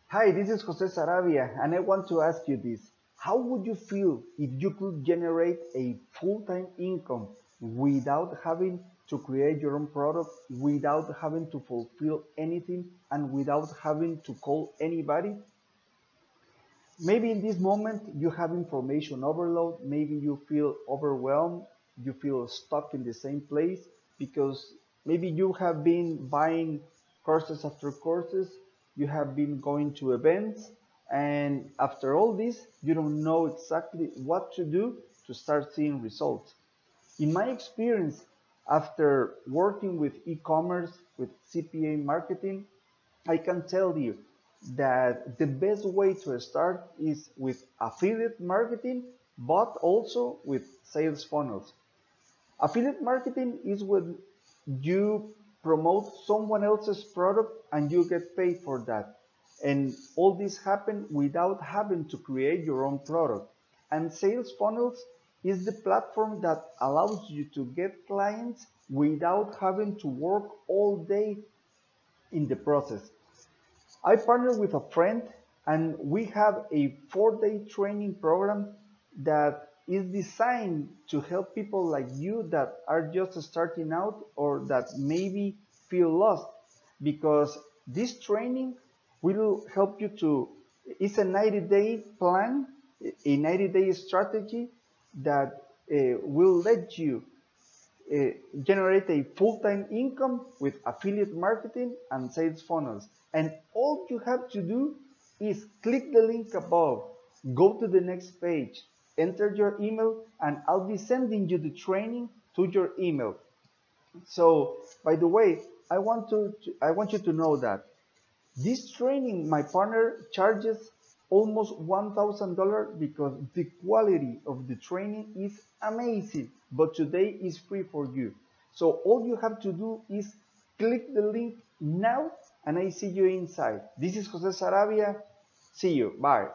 Hi, this is Jose Saravia, and I want to ask you this. How would you feel if you could generate a full-time income without having to create your own product, without having to fulfill anything, and without having to call anybody? Maybe in this moment you have information overload, maybe you feel overwhelmed, you feel stuck in the same place because maybe you have been buying courses after courses, you have been going to events, and after all this, you don't know exactly what to do to start seeing results. In my experience, after working with e-commerce, with CPA marketing, I can tell you that the best way to start is with affiliate marketing, but also with sales funnels. Affiliate marketing is when you promote someone else's product and you get paid for that. And all this happen without having to create your own product. And sales funnels is the platform that allows you to get clients without having to work all day in the process. I partnered with a friend and we have a 4-day training program that is designed to help people like you that are just starting out or that maybe feel lost, because this training will help you to, it's a 90-day plan, a 90-day strategy that will let you uh, generate a full-time income with affiliate marketing and sales funnels. And all you have to do is click the link above, go to the next page, enter your email, and I'll be sending you the training to your email. So, by the way, I want you to know that this training, my partner charges almost $1,000 because the quality of the training is amazing, but today is free for you. So all you have to do is click the link now and I see you inside. This is Jose Saravia. See you. Bye.